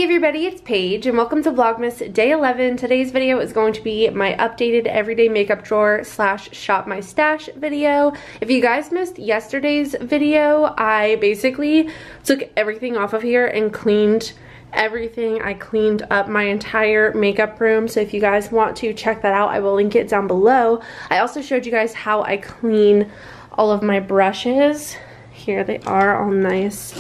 everybody, it's Paige and welcome to Vlogmas Day 11. Today's video is going to be my updated everyday makeup drawer slash shop my stash video. If you guys missed yesterday's video, I basically took everything off of here and cleaned everything. I cleaned up my entire makeup room, so if you guys want to check that out, I will link it down below. I also showed you guys how I clean all of my brushes. Here they are, all nice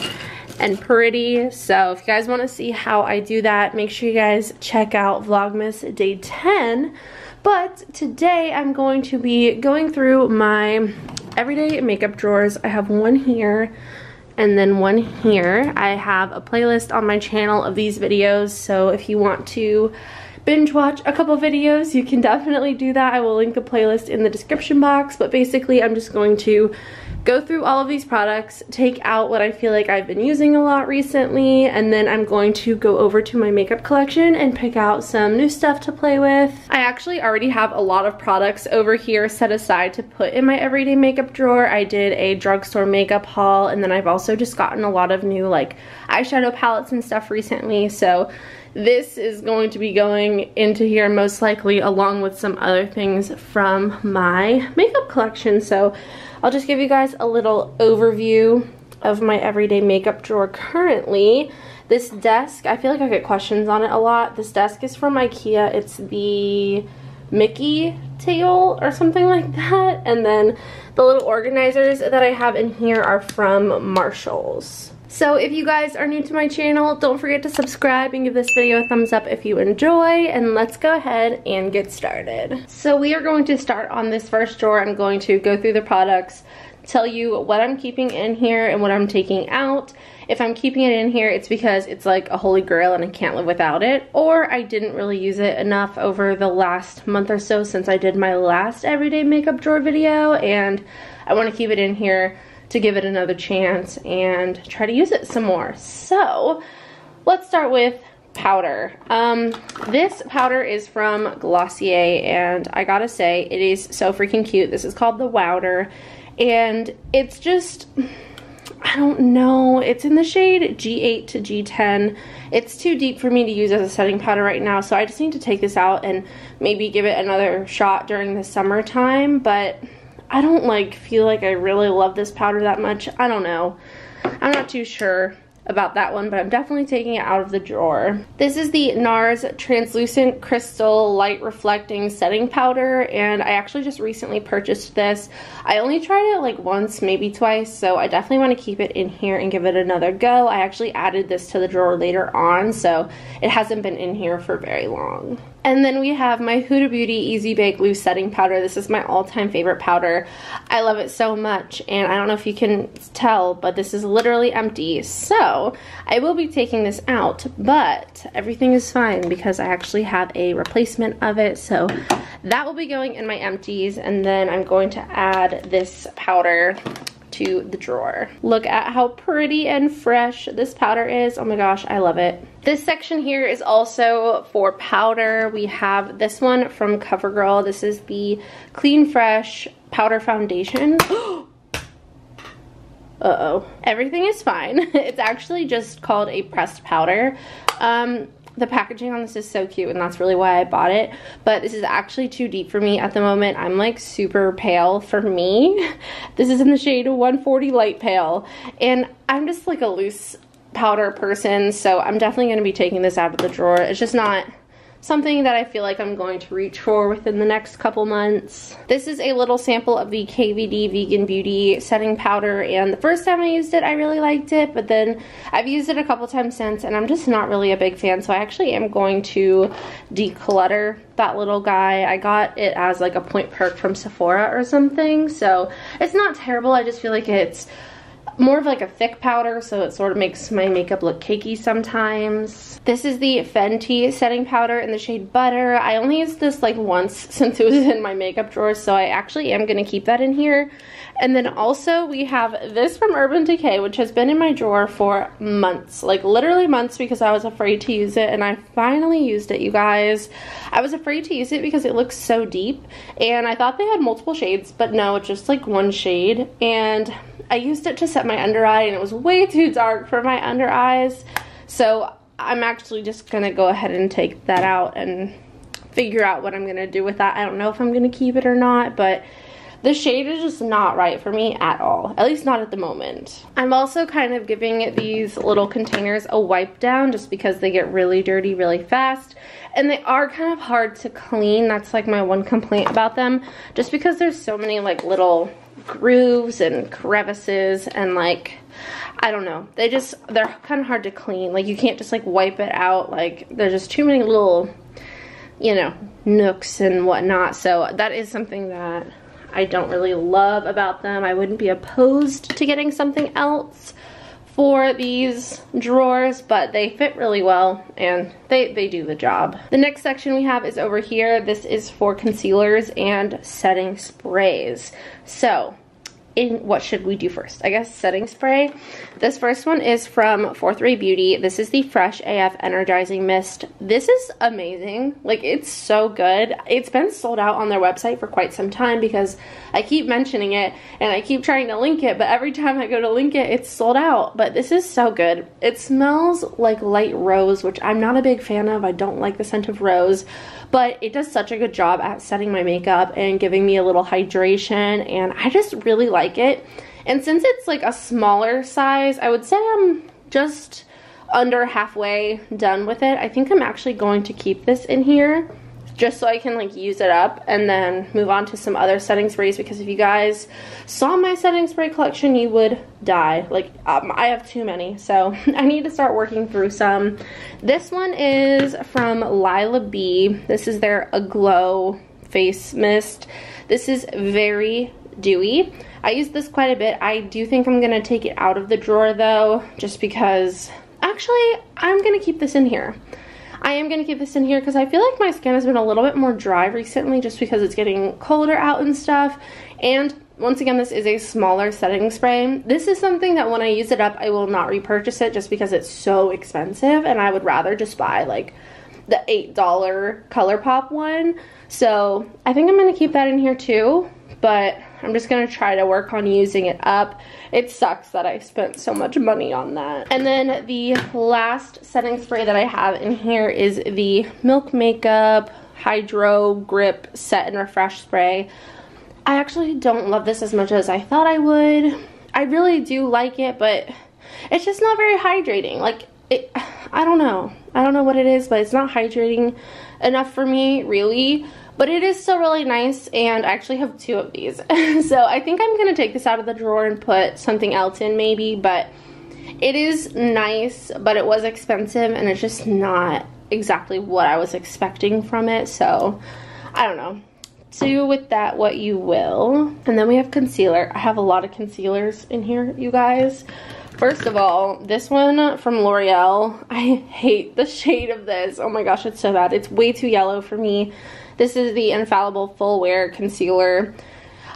and pretty. So if you guys want to see how I do that, make sure you guys check out Vlogmas Day 10. But today I'm going to be going through my everyday makeup drawers. I have one here and then one here. I have a playlist on my channel of these videos, so if you want to binge watch a couple videos, you can definitely do that. I will link the playlist in the description box, but basically I'm just going to go through all of these products, take out what I feel like I've been using a lot recently, and then I'm going to go over to my makeup collection and pick out some new stuff to play with. I actually already have a lot of products over here set aside to put in my everyday makeup drawer. I did a drugstore makeup haul, and then I've also just gotten a lot of new like eyeshadow palettes and stuff recently, so this is going to be going into here most likely along with some other things from my makeup collection. So I'll just give you guys a little overview of my everyday makeup drawer currently. This desk, I feel like I get questions on it a lot. This desk is from IKEA. It's the Mickey tail or something like that. And then the little organizers that I have in here are from Marshalls. So if you guys are new to my channel, don't forget to subscribe and give this video a thumbs up if you enjoy, and let's go ahead and get started. So we are going to start on this first drawer. I'm going to go through the products, tell you what I'm keeping in here and what I'm taking out. If I'm keeping it in here, it's because it's like a holy grail and I can't live without it, or I didn't really use it enough over the last month or so since I did my last everyday makeup drawer video, and I want to keep it in here to give it another chance and try to use it some more. So let's start with powder. This powder is from Glossier, and I gotta say it is so freaking cute. This is called the Wowder, and it's just, I don't know, it's in the shade G8 to G10. It's too deep for me to use as a setting powder right now, so I just need to take this out and maybe give it another shot during the summertime, but I don't like feel like I really love this powder that much. I don't know. I'm not too sure about that one, but I'm definitely taking it out of the drawer. This is the NARS Translucent Crystal Light Reflecting Setting Powder, and I actually just recently purchased this. I only tried it like once, maybe twice, so I definitely want to keep it in here and give it another go. I actually added this to the drawer later on, so it hasn't been in here for very long. And then we have my Huda Beauty Easy Bake Loose Setting Powder. This is my all-time favorite powder. I love it so much, and I don't know if you can tell, but this is literally empty. So I will be taking this out, but everything is fine because I actually have a replacement of it. So that will be going in my empties, and then I'm going to add this powder to the drawer. Look at how pretty and fresh this powder is. Oh my gosh, I love it. This section here is also for powder. We have this one from CoverGirl. This is the Clean Fresh Powder Foundation. Uh-oh. Everything is fine. It's actually just called a pressed powder. The packaging on this is so cute, and that's really why I bought it, but this is actually too deep for me at the moment. I'm like super pale for me. This is in the shade 140 Light Pale, and I'm just like a loose powder person, so I'm definitely going to be taking this out of the drawer. It's just not something that I feel like I'm going to reach for within the next couple months. This is a little sample of the KVD Vegan Beauty setting powder, and the first time I used it I really liked it, but then I've used it a couple times since and I'm just not really a big fan, so I actually am going to declutter that little guy. I got it as like a point perk from Sephora or something, so it's not terrible. I just feel like it's more of like a thick powder, so it sort of makes my makeup look cakey sometimes. This is the Fenty setting powder in the shade Butter. I only used this like once since it was in my makeup drawer, so I actually am going to keep that in here. And then also we have this from Urban Decay, which has been in my drawer for months, like literally months, because I was afraid to use it, and I finally used it, you guys. I was afraid to use it because it looks so deep, and I thought they had multiple shades, but no, it's just like one shade, and I used it to set my under eye, and it was way too dark for my under eyes, so I'm actually just gonna go ahead and take that out and figure out what I'm gonna do with that. I don't know if I'm gonna keep it or not, but the shade is just not right for me at all, at least not at the moment. I'm also kind of giving these little containers a wipe down just because they get really dirty really fast, and they are kind of hard to clean. That's like my one complaint about them, just because there's so many like little grooves and crevices, and like, I don't know, they're kind of hard to clean. Like, you can't just like wipe it out. Like, there's just too many little, you know, nooks and whatnot. So that is something that I don't really love about them. I wouldn't be opposed to getting something else for these drawers, but they fit really well and they do the job. The next section we have is over here. This is for concealers and setting sprays. So what should we do first? I guess setting spray. This first one is from Fourth Ray Beauty. This is the Fresh AF Energizing Mist. This is amazing. Like, it's so good. It's been sold out on their website for quite some time because I keep mentioning it and I keep trying to link it, but every time I go to link it, it's sold out. But this is so good. It smells like light rose, which I'm not a big fan of. I don't like the scent of rose, but it does such a good job at setting my makeup and giving me a little hydration, and I just really like it. And since it's like a smaller size, I would say I'm just under halfway done with it. I think I'm actually going to keep this in here just so I can like use it up and then move on to some other setting sprays, because if you guys saw my setting spray collection, you would die. Like, I have too many, so I need to start working through some. This one is from Lila B. This is their Aglow face mist. This is very dewy. I use this quite a bit. I do think I'm gonna take it out of the drawer though, just because, actually, I'm gonna keep this in here. I am going to keep this in here because I feel like my skin has been a little bit more dry recently just because it's getting colder out and stuff. And once again, this is a smaller setting spray. This is something that when I use it up, I will not repurchase it just because it's so expensive, and I would rather just buy like the $8 ColourPop one. So I think I'm going to keep that in here too, but I'm just going to try to work on using it up. It sucks that I spent so much money on that. And then the last setting spray that I have in here is the Milk Makeup Hydro Grip Set and Refresh Spray. I actually don't love this as much as I thought I would. I really do like it, but it's just not very hydrating. Like, I don't know. I don't know what it is, but it's not hydrating enough for me, really. But it is still really nice, and I actually have 2 of these. So I think I'm going to take this out of the drawer and put something else in maybe, but it is nice, but it was expensive, and it's just not exactly what I was expecting from it. So I don't know. Do with that what you will. And then we have concealer. I have a lot of concealers in here, you guys. First of all, this one from L'Oreal. I hate the shade of this. Oh my gosh, it's so bad. It's way too yellow for me. This is the Infallible Full Wear Concealer.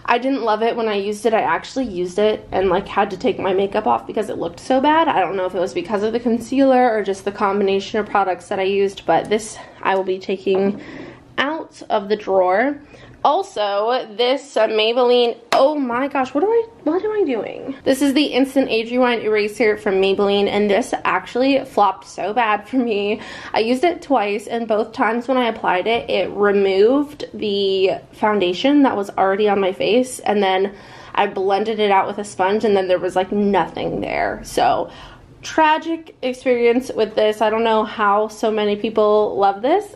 I didn't love it when I used it. I actually used it and like had to take my makeup off because it looked so bad. I don't know if it was because of the concealer or just the combination of products that I used, but this I will be taking out of the drawer. Also, this Maybelline, oh my gosh, what am I doing? This is the Instant Age Rewind Eraser from Maybelline, and this actually flopped so bad for me. I used it twice, and both times when I applied it, it removed the foundation that was already on my face, and then I blended it out with a sponge, and then there was like nothing there. So tragic experience with this. I don't know how so many people love this,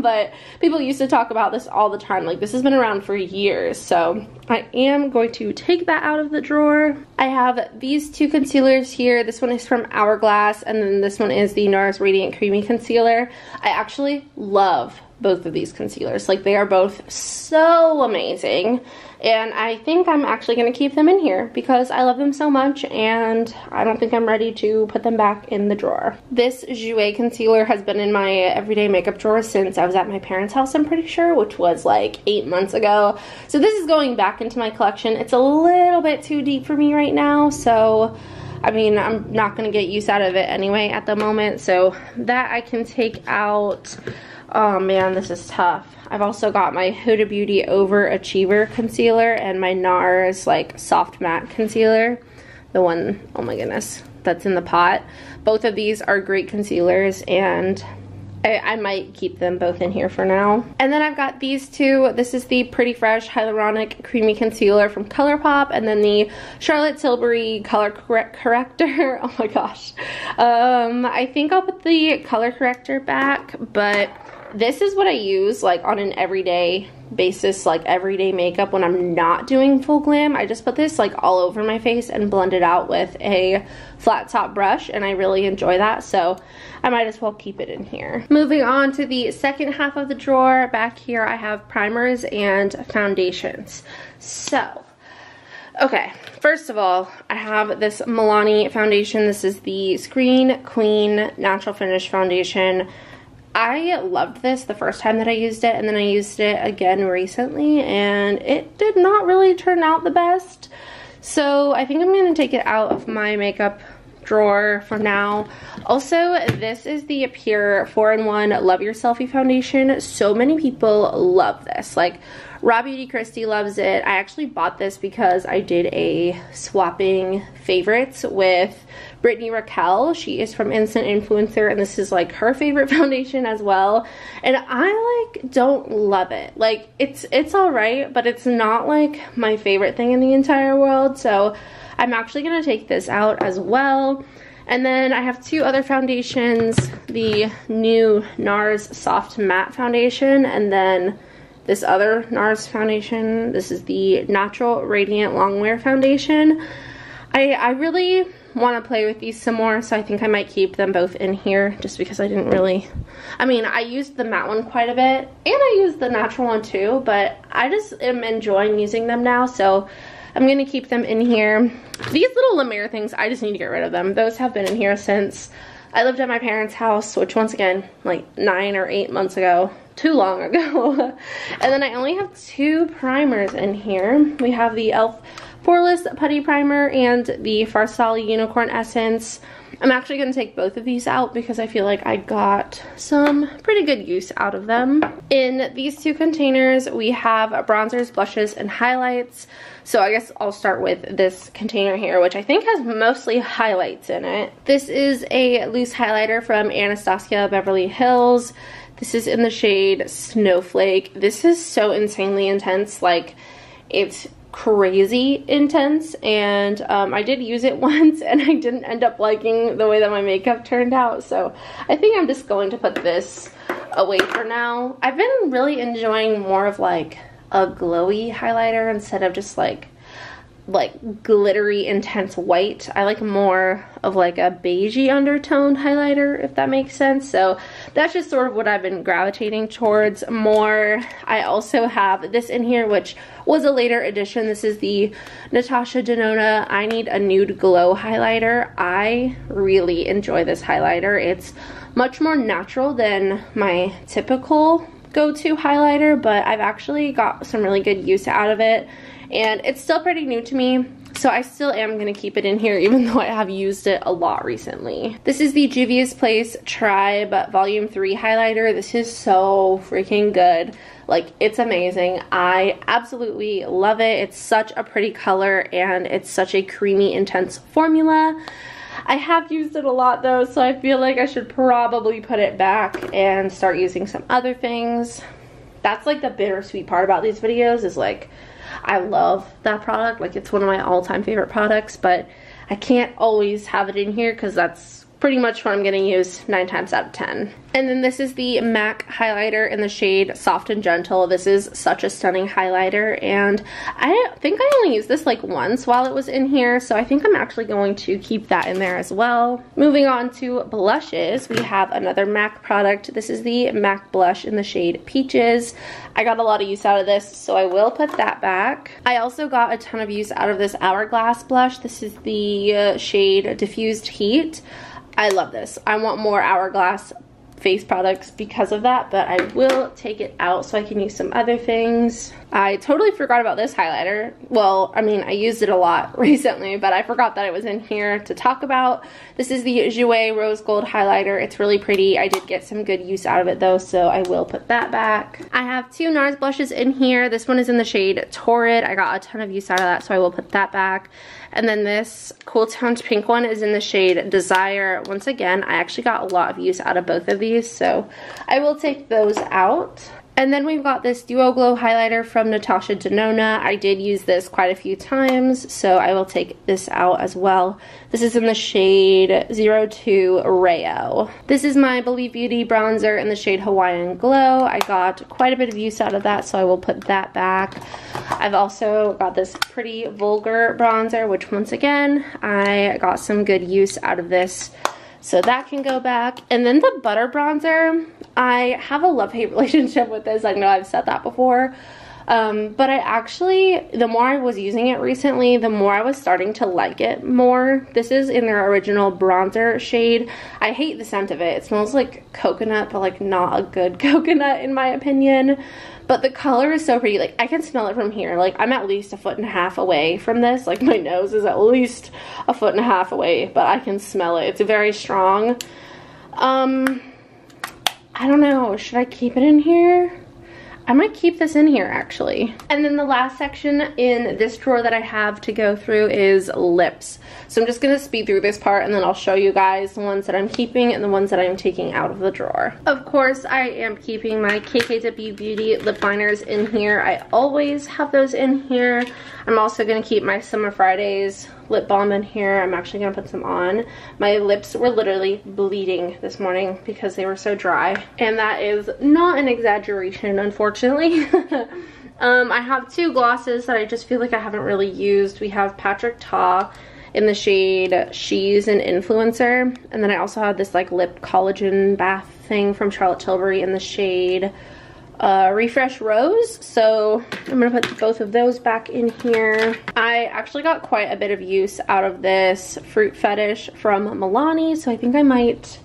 but people used to talk about this all the time. Like, this has been around for years, so I am going to take that out of the drawer. I have these 2 concealers here. This one is from Hourglass, and then this one is the NARS Radiant Creamy Concealer. I actually love both of these concealers. Like, they are both so amazing, and I think I'm actually going to keep them in here because I love them so much, and I don't think I'm ready to put them back in the drawer. This Jouer concealer has been in my everyday makeup drawer since I was at my parents' house, I'm pretty sure, which was like 8 months ago. So this is going back into my collection. It's a little bit too deep for me right now, so I mean, I'm not going to get use out of it anyway at the moment, so that I can take out. Oh man, this is tough. I've also got my Huda Beauty Overachiever concealer and my NARS like soft matte concealer. The one, oh my goodness, that's in the pot. Both of these are great concealers, and I might keep them both in here for now. And then I've got these two. This is the Pretty Fresh Hyaluronic Creamy Concealer from ColourPop, and then the Charlotte Tilbury Color Corrector. Oh my gosh. I think I'll put the color corrector back, but this is what I use like on an everyday basis, like everyday makeup when I'm not doing full glam. I just put this like all over my face and blend it out with a flat top brush, and I really enjoy that, so I might as well keep it in here. Moving on to the second half of the drawer, back here I have primers and foundations. So, okay, first of all, I have this Milani foundation. This is the Screen Queen Natural Finish Foundation. I loved this the first time that I used it, and then I used it again recently, and it did not really turn out the best. So I think I'm going to take it out of my makeup drawer for now. Also, this is the Pure 4-in-1 Love Your Selfie Foundation. So many people love this. Like, Raw Beauty Christy loves it. I actually bought this because I did a swapping favorites with Brittany Raquel. She is from Instant Influencer, and this is like her favorite foundation as well. And I like don't love it. Like, it's alright, but it's not like my favorite thing in the entire world. So I'm actually going to take this out as well. And then I have two other foundations, the new NARS Soft Matte Foundation, and then this other NARS foundation. This is the Natural Radiant Longwear Foundation. I really want to play with these some more, so I think I might keep them both in here just because I didn't really, I mean, I used the matte one quite a bit, and I used the natural one too, but I just am enjoying using them now, so I'm going to keep them in here. These little La Mer things, I just need to get rid of them. Those have been in here since I lived at my parents' house, which once again, like 9 or 8 months ago. Too long ago. And then I only have two primers in here. We have the e.l.f. Poreless Putty Primer and the Farsali Unicorn Essence. I'm actually going to take both of these out because I feel like I got some pretty good use out of them. In these two containers, we have bronzers, blushes, and highlights. So I guess I'll start with this container here, which I think has mostly highlights in it. This is a loose highlighter from Anastasia Beverly Hills. This is in the shade Snowflake. This is so insanely intense. Like, it's crazy intense, and I did use it once and I didn't end up liking the way that my makeup turned out, so I think I'm just going to put this away for now. I've been really enjoying more of like a glowy highlighter instead of just like glittery intense white. I like more of like a beigey undertone highlighter, if that makes sense. So that's just sort of what I've been gravitating towards more. I also have this in here, which was a later addition. This is the Natasha Denona I Need a Nude Glow highlighter. I really enjoy this highlighter. It's much more natural than my typical go-to highlighter, but I've actually got some really good use out of it. And it's still pretty new to me, so I still am going to keep it in here even though I have used it a lot recently. This is the Juvia's Place Tribe Volume 3 highlighter. This is so freaking good. Like, it's amazing. I absolutely love it. It's such a pretty color, and it's such a creamy, intense formula. I have used it a lot though, so I feel like I should probably put it back and start using some other things. That's like the bittersweet part about these videos, is like, I love that product. Like, it's one of my all-time favorite products, but I can't always have it in here because that's pretty much what I'm going to use 9 times out of 10. And then this is the MAC highlighter in the shade Soft and Gentle. This is such a stunning highlighter, and I think I only used this like once while it was in here, so I think I'm actually going to keep that in there as well. Moving on to blushes, we have another MAC product. This is the MAC blush in the shade Peaches. I got a lot of use out of this, so I will put that back. I also got a ton of use out of this Hourglass blush. This is the shade Diffused Heat. I love this. I want more Hourglass face products because of that, but I will take it out so I can use some other things. I totally forgot about this highlighter. Well, I mean, I used it a lot recently, but I forgot that it was in here to talk about. This is the Jouer Rose Gold highlighter. It's really pretty. I did get some good use out of it though, so I will put that back. I have two NARS blushes in here. This one is in the shade Torrid. I got a ton of use out of that, so I will put that back. And then this Cool Tones pink one is in the shade Desire. Once again, I actually got a lot of use out of both of these, so I will take those out. And then we've got this Duo Glow highlighter from Natasha Denona. I did use this quite a few times, so I will take this out as well. This is in the shade 02 Rayo. This is my Believe Beauty bronzer in the shade Hawaiian Glow. I got quite a bit of use out of that, so I will put that back. I've also got this Pretty Vulgar bronzer, which once again, I got some good use out of this. So that can go back. And then the Butter bronzer, I have a love-hate relationship with this. I know I've said that before. But I actually, the more I was using it recently, the more I was starting to like it more. This is in their original bronzer shade. I hate the scent of it. It smells like coconut, but like not a good coconut in my opinion. But the color is so pretty. Like, I can smell it from here. Like, I'm at least 1.5 feet away from this. Like, my nose is at least 1.5 feet away, but I can smell it. It's very strong. I don't know. Should I keep it in here? I might keep this in here actually. And then the last section in this drawer that I have to go through is lips. So I'm just gonna speed through this part and then I'll show you guys the ones that I'm keeping and the ones that I'm taking out of the drawer. Of course, I am keeping my KKW Beauty lip liners in here. I always have those in here. I'm also gonna keep my Summer Fridays lip balm in here. I'm actually gonna put some on. My lips were literally bleeding this morning because they were so dry. And that is not an exaggeration, unfortunately. I have two glosses that I just feel like I haven't really used. We have Patrick Ta in the shade She's an Influencer. And then I also have this like lip collagen bath thing from Charlotte Tilbury in the shade Refresh Rose. So I'm gonna put both of those back in here. I actually got quite a bit of use out of this Fruit Fetish from Milani, so I think I might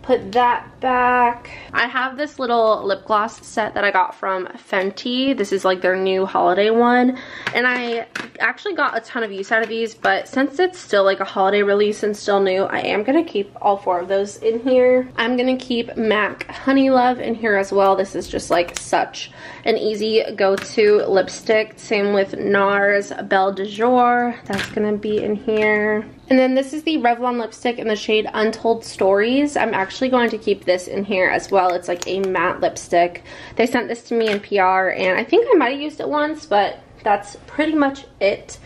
put that back. I have this little lip gloss set that I got from Fenty. This is like their new holiday one, and I actually got a ton of use out of these, but since it's still like a holiday release and still new, I am gonna keep all 4 of those in here. I'm gonna keep MAC Honey Love in here as well. This is just like such an easy go-to lipstick. Same with NARS Belle de Jour. That's gonna be in here. And then this is the Revlon lipstick in the shade Untold Stories. I'm actually going to keep this in here as well. It's like a matte lipstick. They sent this to me in PR and I think I might have used it once, but that's pretty much it.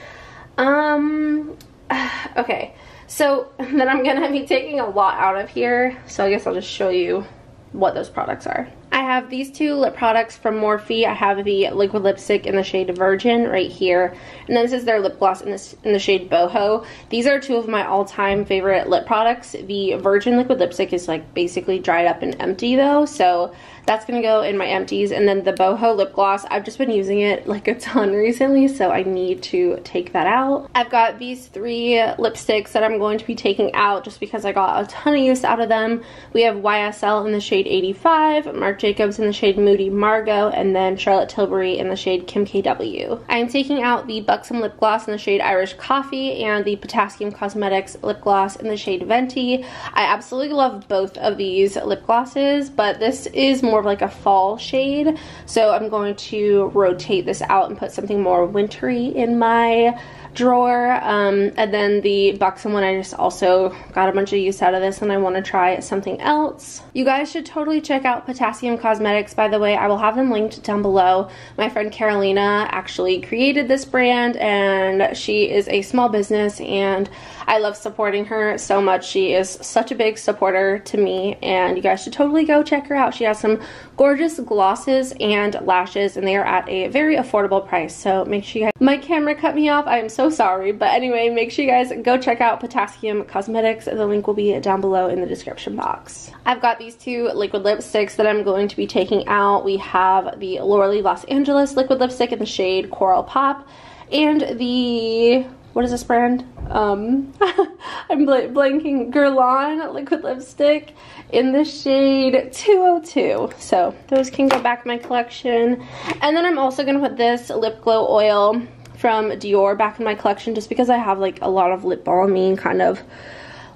Okay, so then I'm gonna be taking a lot out of here, so I guess I'll just show you what those products are. I have these 2 lip products from Morphe. I have the liquid lipstick in the shade Virgin right here, and then this is their lip gloss in the shade Boho. These are 2 of my all-time favorite lip products. The Virgin liquid lipstick is like basically dried up and empty though, so that's gonna go in my empties. And then the Boho lip gloss, I've just been using it like a ton recently, so I need to take that out. I've got these 3 lipsticks that I'm going to be taking out just because I got a ton of use out of them. We have YSL in the shade 85, Marc Jacobs in the shade Moody Margot, and then Charlotte Tilbury in the shade Kim KW. I am taking out the Buxom lip gloss in the shade Irish Coffee and the Potassium Cosmetics lip gloss in the shade Venti. I absolutely love both of these lip glosses, but this is more of like a fall shade, so I'm going to rotate this out and put something more wintry in my drawer. And then the Buxom one, I just also got a bunch of use out of this and I want to try something else. You guys should totally check out Potassium Cosmetics, by the way. I will have them linked down below. My friend Carolina actually created this brand and she is a small business and I love supporting her so much. She is such a big supporter to me and you guys should totally go check her out. She has some gorgeous glosses and lashes and they are at a very affordable price, so make sure you guys... My camera cut me off, I am so sorry, but anyway, make sure you guys go check out Potassium Cosmetics. The link will be down below in the description box. I've got these 2 liquid lipsticks that I'm going to be taking out. We have the Laura Lee Los Angeles liquid lipstick in the shade Coral Pop and the... what is this brand? I'm blanking, Guerlain liquid lipstick in the shade 202. So those can go back in my collection. And then I'm also going to put this lip glow oil from Dior back in my collection, just because I have like a lot of lip balmy kind of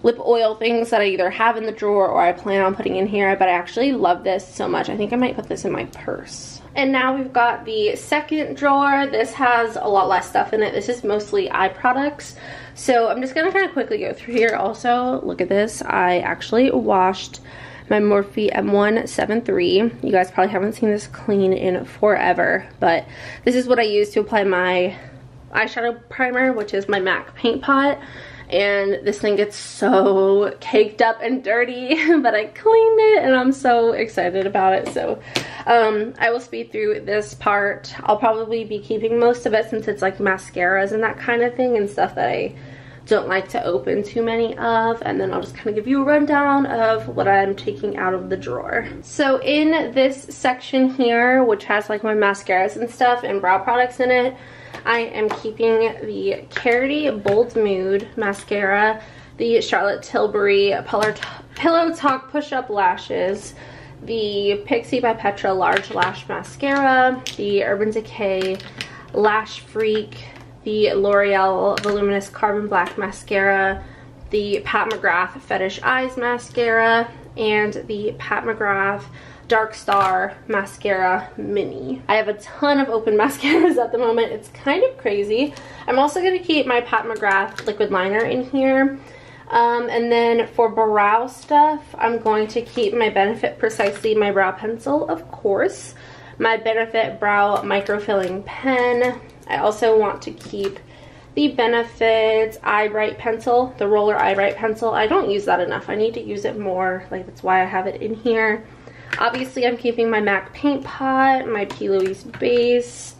lip oil things that I either have in the drawer or I plan on putting in here, but I actually love this so much. I think I might put this in my purse. And now we've got the second drawer. This has a lot less stuff in it. This is mostly eye products. So I'm just gonna kind of quickly go through here. Also, look at this. I actually washed my Morphe M173. You guys probably haven't seen this clean in forever, but this is what I use to apply my eyeshadow primer, which is my MAC paint pot. And this thing gets so caked up and dirty, but I cleaned it and I'm so excited about it. So I will speed through this part. I'll probably be keeping most of it since it's like mascaras and that kind of thing and stuff that I don't like to open too many of. And then I'll just kind of give you a rundown of what I'm taking out of the drawer. So in this section here, which has like my mascaras and stuff and brow products in it, I am keeping the Carity Bold Mood mascara, the Charlotte Tilbury Pillow Talk Push-Up Lashes, the Pixi by Petra Large Lash Mascara, the Urban Decay Lash Freak, the L'Oreal Voluminous Carbon Black Mascara, the Pat McGrath Fetish Eyes Mascara, and the Pat McGrath Dark Star Mascara Mini. I have a ton of open mascaras at the moment. It's kind of crazy. I'm also going to keep my Pat McGrath liquid liner in here. And then for brow stuff, I'm going to keep my Benefit Precisely My Brow Pencil, of course. My Benefit Brow Microfilling Pen. I also want to keep the Benefit Eye Bright Pencil, the Roller Eye Bright Pencil. I don't use that enough. I need to use it more. Like, that's why I have it in here. Obviously, I'm keeping my MAC paint pot, my P. Louise base,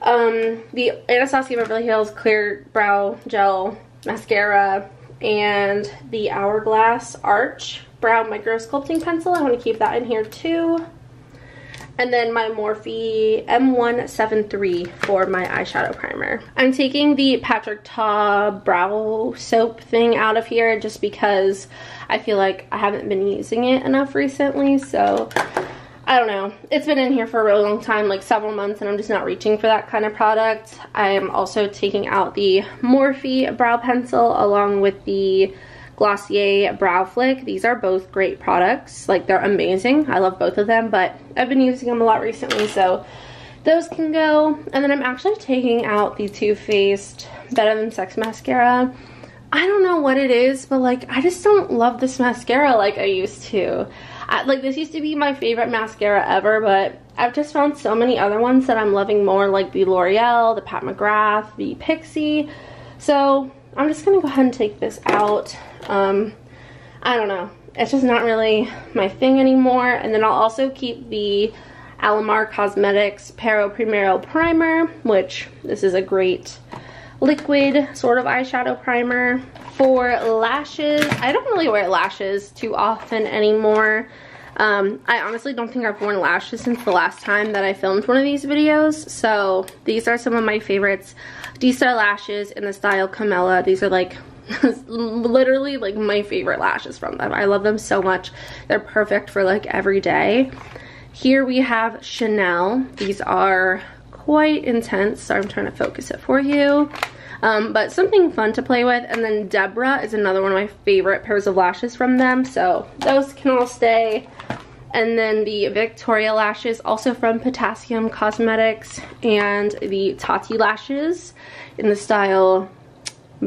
the Anastasia Beverly Hills Clear Brow Gel Mascara, and the Hourglass Arch Brow Micro Sculpting Pencil. I want to keep that in here too. And then my Morphe M173 for my eyeshadow primer. I'm taking the Patrick Ta brow soap thing out of here just because I feel like I haven't been using it enough recently. So I don't know. It's been in here for a really long time, like several months, and I'm just not reaching for that kind of product. I am also taking out the Morphe brow pencil along with the Glossier Brow Flick. These are both great products. Like, they're amazing. I love both of them, but I've been using them a lot recently, so those can go. And then I'm actually taking out the Too Faced Better Than Sex mascara. I don't know what it is, but like, I just don't love this mascara like I used to. Like, this used to be my favorite mascara ever, but I've just found so many other ones that I'm loving more, like the L'Oreal, the Pat McGrath, the Pixi. So I'm just gonna go ahead and take this out. I don't know. It's just not really my thing anymore. And then I'll also keep the Alamar Cosmetics Pero Primero Primer, which this is a great liquid sort of eyeshadow primer. For lashes, I don't really wear lashes too often anymore. I honestly don't think I've worn lashes since the last time that I filmed one of these videos. So these are some of my favorites. D-Star lashes in the style Camilla. These are like literally like my favorite lashes from them. I love them so much. They're perfect for like every day. Here we have Chanel. These are quite intense, so I'm trying to focus it for you. But something fun to play with. And then Deborah is another one of my favorite pairs of lashes from them, so those can all stay. And then the Victoria lashes, also from Potassium Cosmetics, and the Tati lashes in the style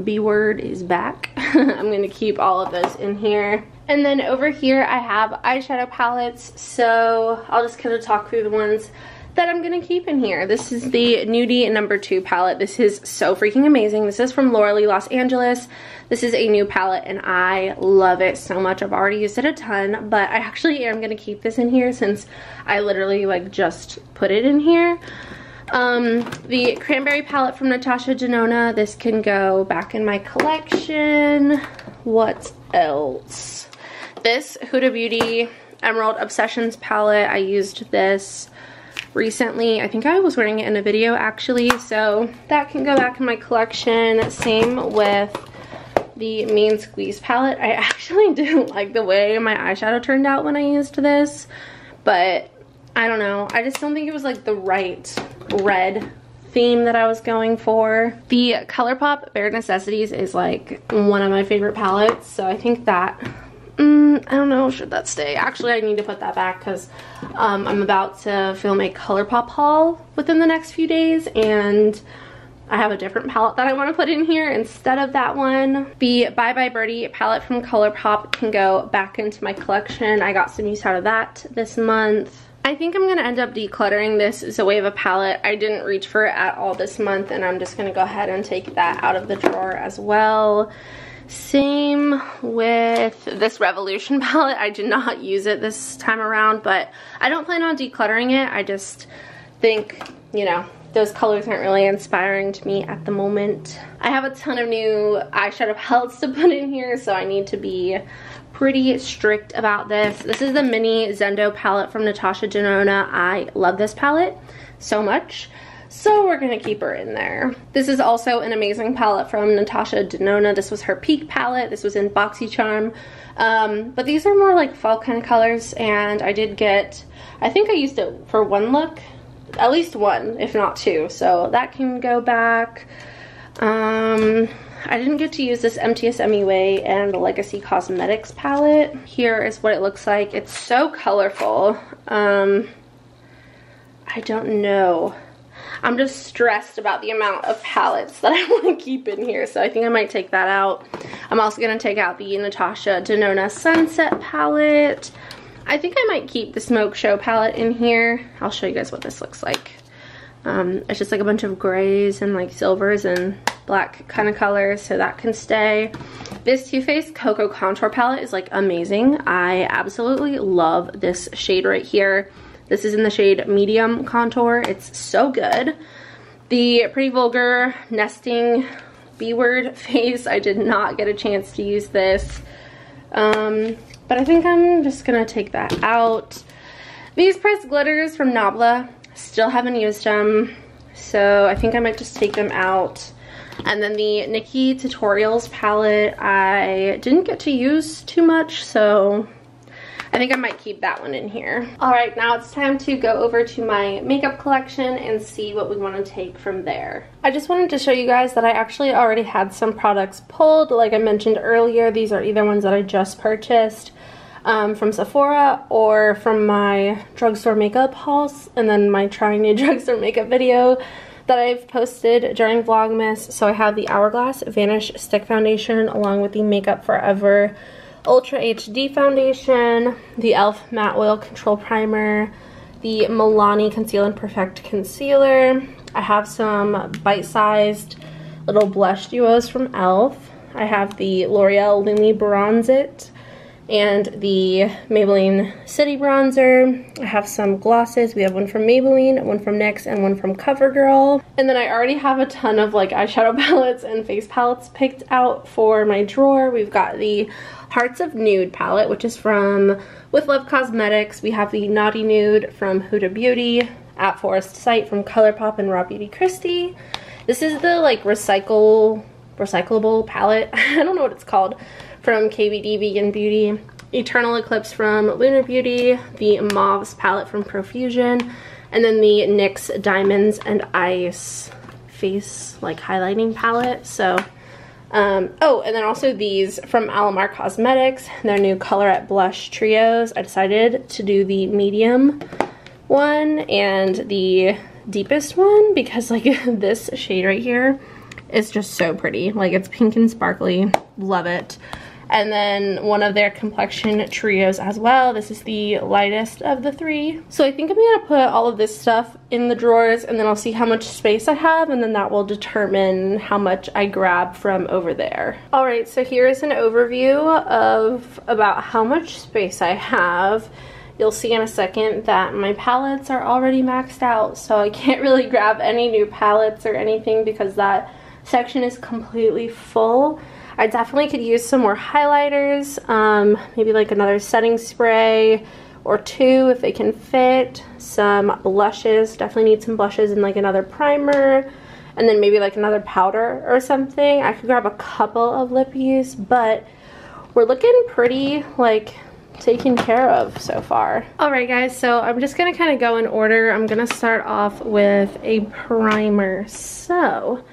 B Word is Back. I'm going to keep all of those in here. And then over here I have eyeshadow palettes, so I'll just kind of talk through the ones that I'm going to keep in here. This is the Nudie No. 2 palette. This is so freaking amazing. This is from Laura Lee Los Angeles. This is a new palette and I love it so much. I've already used it a ton, but I actually am going to keep this in here since I literally like just put it in here. The Cranberry palette from Natasha Denona. This can go back in my collection. What else? This Huda Beauty Emerald Obsessions palette. I used this recently. I think I was wearing it in a video actually, so that can go back in my collection. Same with the Mean Squeeze palette. I actually didn't like the way my eyeshadow turned out when I used this, but I don't know. I just don't think it was like the right red theme that I was going for. The ColourPop Bare Necessities is like one of my favorite palettes, so I think that, I don't know, should that stay? Actually, I need to put that back because I'm about to film a ColourPop haul within the next few days, and I have a different palette that I want to put in here instead of that one. The Bye Bye Birdie palette from ColourPop can go back into my collection. I got some use out of that this month. I think I'm going to end up decluttering this Zoeva palette. I didn't reach for it at all this month, and I'm just going to go ahead and take that out of the drawer as well. Same with this Revolution palette. I did not use it this time around, but I don't plan on decluttering it. I just think, you know, those colors aren't really inspiring to me at the moment. I have a ton of new eyeshadow palettes to put in here, so I need to be pretty strict about this. This is the mini Zendo palette from Natasha Denona. I love this palette so much, so we're gonna keep her in there. This is also an amazing palette from Natasha Denona. This was her peak palette. This was in BoxyCharm. But these are more like fall kind of colors, and I did get, I think I used it for one look, at least one, if not two, so that can go back. I didn't get to use this MTS MUA and the Legacy Cosmetics palette. Here is what it looks like. It's so colorful. I don't know. I'm just stressed about the amount of palettes that I want to keep in here, so I think I might take that out. I'm also going to take out the Natasha Denona Sunset palette. I think I might keep the Smoke Show palette in here. I'll show you guys what this looks like. It's just like a bunch of grays and like silvers and black kind of colors, so that can stay. This Too Faced Cocoa Contour palette is like amazing. I absolutely love this shade right here. This is in the shade Medium Contour. It's so good. The Pretty Vulgar Nesting B-Word face, I did not get a chance to use this. But I think I'm just gonna take that out. These pressed glitters from Nabla, still haven't used them, so I think I might just take them out. And then the Nikkie Tutorials palette, I didn't get to use too much, so I think I might keep that one in here. Alright, now it's time to go over to my makeup collection and see what we want to take from there. I just wanted to show you guys that I actually already had some products pulled. Like I mentioned earlier, these are either ones that I just purchased from Sephora or from my drugstore makeup hauls, and then my trying new drugstore makeup video that I've posted during Vlogmas. So I have the Hourglass Vanish Stick Foundation along with the Makeup Forever Ultra HD Foundation, the e.l.f. Matte Oil Control Primer, the Milani Conceal and Perfect Concealer. I have some bite-sized little blush duos from e.l.f. I have the L'Oreal Lumi Bronze It and the Maybelline City Bronzer. I have some glosses. We have one from Maybelline, one from NYX, and one from CoverGirl. And then I already have a ton of like eyeshadow palettes and face palettes picked out for my drawer. We've got the Hearts of Nude palette, which is from With Love Cosmetics. We have the Naughty Nude from Huda Beauty, At Forest Sight from ColourPop and Raw Beauty Kristi. This is the like recyclable palette. I don't know what it's called, from KVD Vegan Beauty. Eternal Eclipse from Lunar Beauty, the Mauves palette from Profusion, and then the NYX Diamonds and Ice face like highlighting palette. So oh, and then also these from Alamar Cosmetics, their new Colorette Blush Trios. I decided to do the medium one and the deepest one because like this shade right here is just so pretty. Like it's pink and sparkly, love it. And then one of their complexion trios as well. This is the lightest of the three. So I think I'm gonna put all of this stuff in the drawers, and then I'll see how much space I have, and then that will determine how much I grab from over there. All right, so here is an overview of about how much space I have. You'll see in a second that my palettes are already maxed out, so I can't really grab any new palettes or anything because that section is completely full. I definitely could use some more highlighters, maybe like another setting spray or two if they can fit. Some blushes, definitely need some blushes and like another primer. And then maybe like another powder or something. I could grab a couple of lippies, but we're looking pretty like taken care of so far. Alright guys, so I'm just gonna kind of go in order. I'm gonna start off with a primer. So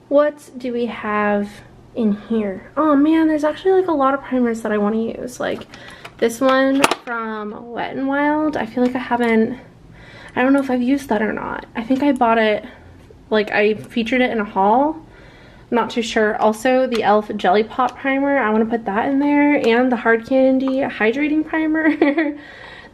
what do we have in here? Oh man, there's actually like a lot of primers that I want to use. Like this one from Wet n Wild. I feel like I don't know if I've used that or not. I think I bought it, like I featured it in a haul. I'm not too sure. Also the e.l.f. Jelly Pop primer, I want to put that in there, and the Hard Candy hydrating primer.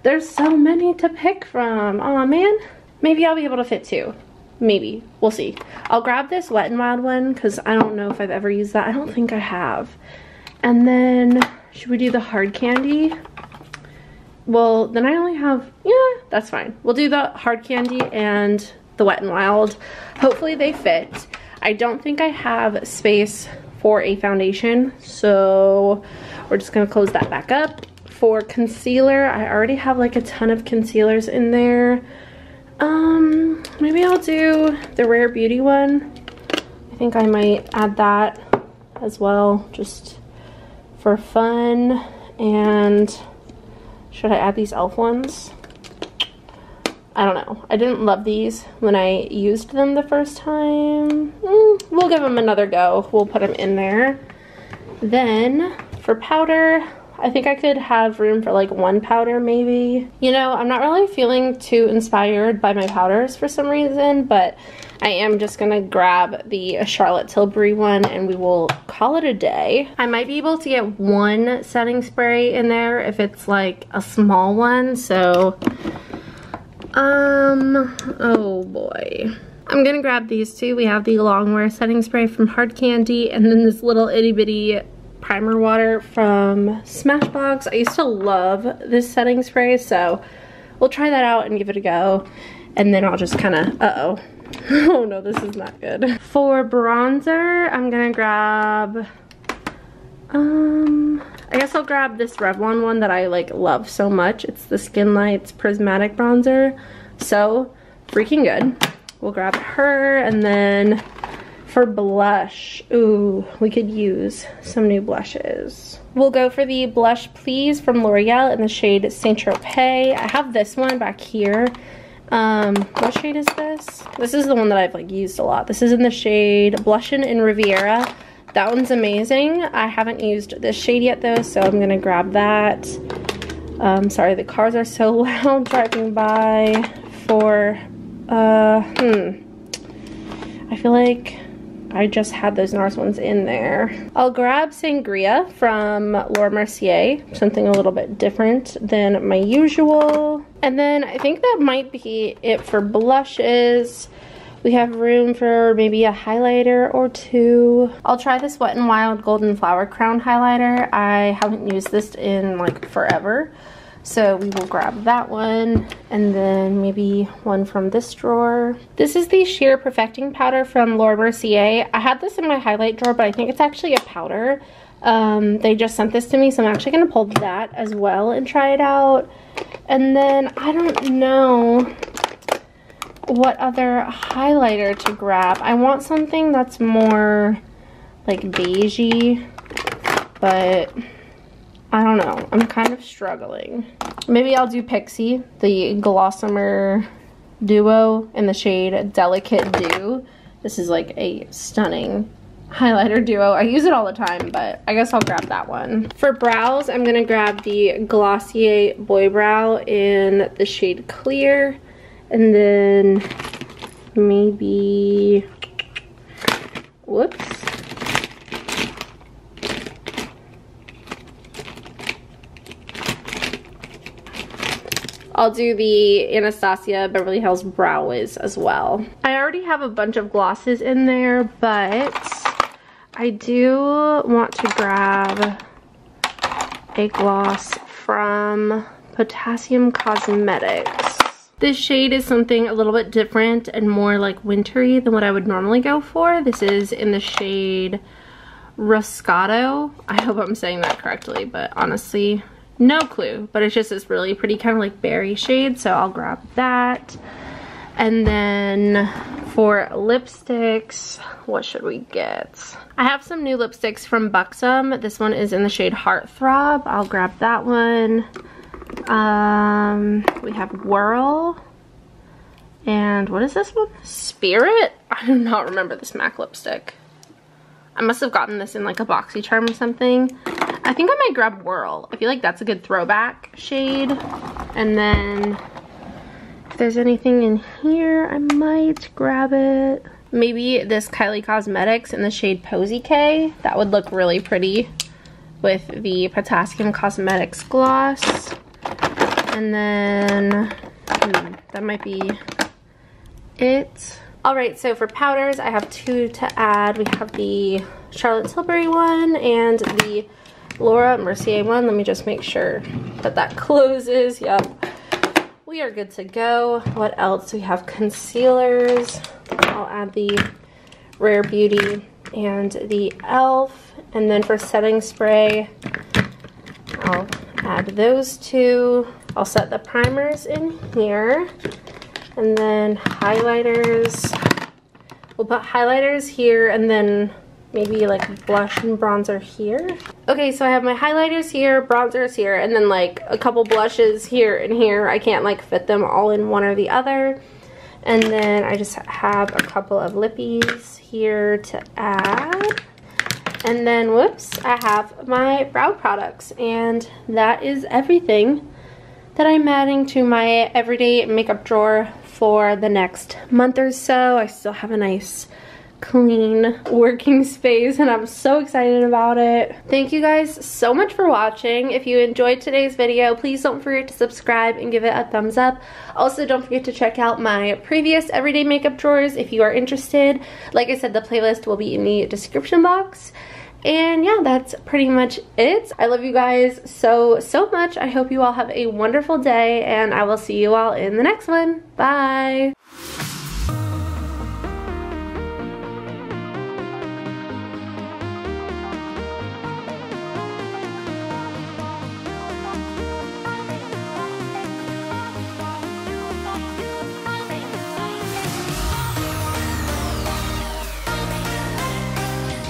There's so many to pick from. Oh man, maybe I'll be able to fit two. Maybe, we'll see. I'll grab this Wet n Wild one because I don't know if I've ever used that. I don't think I have. And then should we do the Hard Candy? Well, then I only have, yeah, that's fine. We'll do the Hard Candy and the Wet n Wild. Hopefully they fit. I don't think I have space for a foundation, so we're just gonna close that back up. For concealer, I already have like a ton of concealers in there. Maybe I'll do the Rare Beauty one. I think I might add that as well, just for fun. And should I add these e.l.f. ones? I don't know. I didn't love these when I used them the first time. We'll give them another go. We'll put them in there. Then for powder, I think I could have room for like one powder maybe. You know, I'm not really feeling too inspired by my powders for some reason, but I am just gonna grab the Charlotte Tilbury one and we will call it a day. I might be able to get one setting spray in there if it's like a small one, so oh boy. I'm gonna grab these two. We have the Longwear setting spray from Hard Candy and then this little itty bitty primer water from Smashbox. I used to love this setting spray, so we'll try that out and give it a go. And then I'll just kind of, oh no, this is not good. For bronzer, I'm gonna grab, I guess I'll grab this Revlon one that I like love so much. It's the Skin Lights Prismatic Bronzer. So freaking good. We'll grab her. And then for blush, ooh, we could use some new blushes. We'll go for the Blush Please from L'Oreal in the shade Saint Tropez. I have this one back here. What shade is this? This is the one that I've like used a lot. This is in the shade Blushin' in Riviera. That one's amazing. I haven't used this shade yet though, so I'm gonna grab that. Sorry, the cars are so loud driving by. For, I feel like I just had those NARS ones in there. I'll grab Sangria from Laura Mercier, something a little bit different than my usual. And then I think that might be it for blushes. We have room for maybe a highlighter or two. I'll try this Wet n Wild Golden Flower Crown highlighter. I haven't used this in like forever. So we will grab that one, and then maybe one from this drawer. This is the Sheer Perfecting Powder from Laura Mercier. I had this in my highlight drawer, but I think it's actually a powder. They just sent this to me, so I'm actually gonna pull that as well and try it out. And then I don't know what other highlighter to grab. I want something that's more like beigey, but I don't know. I'm kind of struggling. Maybe I'll do Pixi, the Glossomer Duo in the shade Delicate Dew. This is like a stunning highlighter duo. I use it all the time, but I guess I'll grab that one. For brows, I'm gonna grab the Glossier Boy Brow in the shade Clear. And then maybe, whoops. I'll do the Anastasia Beverly Hills Brow Wiz as well. I already have a bunch of glosses in there, but I do want to grab a gloss from Potassium Cosmetics. This shade is something a little bit different and more like wintry than what I would normally go for. This is in the shade Roscato. I hope I'm saying that correctly, but honestly, no clue, but it's just this really pretty kind of like berry shade, so I'll grab that. And then for lipsticks, what should we get? I have some new lipsticks from Buxom. This one is in the shade Heartthrob. I'll grab that one. We have Whirl. And what is this one? Spirit? I do not remember this MAC lipstick. I must have gotten this in like a BoxyCharm or something. I think I might grab Whirl. I feel like that's a good throwback shade. And then if there's anything in here, I might grab it. Maybe this Kylie Cosmetics in the shade Posy K. That would look really pretty with the Potassium Cosmetics gloss. And then, that might be it. Alright, so for powders, I have two to add. We have the Charlotte Tilbury one and the Laura Mercier one. Let me just make sure that that closes. Yep. We are good to go. What else? We have concealers. I'll add the Rare Beauty and the e.l.f. And then for setting spray, I'll add those two. I'll set the primers in here. And then highlighters. We'll put highlighters here and then maybe like blush and bronzer here. Okay, so I have my highlighters here, bronzers here, and then like a couple blushes here and here. I can't like fit them all in one or the other. And then I just have a couple of lippies here to add. And then, whoops, I have my brow products. And that is everything that I'm adding to my everyday makeup drawer for the next month or so. I still have a nice clean working space and I'm so excited about it. Thank you guys so much for watching. If you enjoyed today's video, please don't forget to subscribe and give it a thumbs up. Also, don't forget to check out my previous everyday makeup drawers if you are interested. Like I said, the playlist will be in the description box. And yeah, that's pretty much it. I love you guys so much. I hope you all have a wonderful day and I will see you all in the next one. Bye.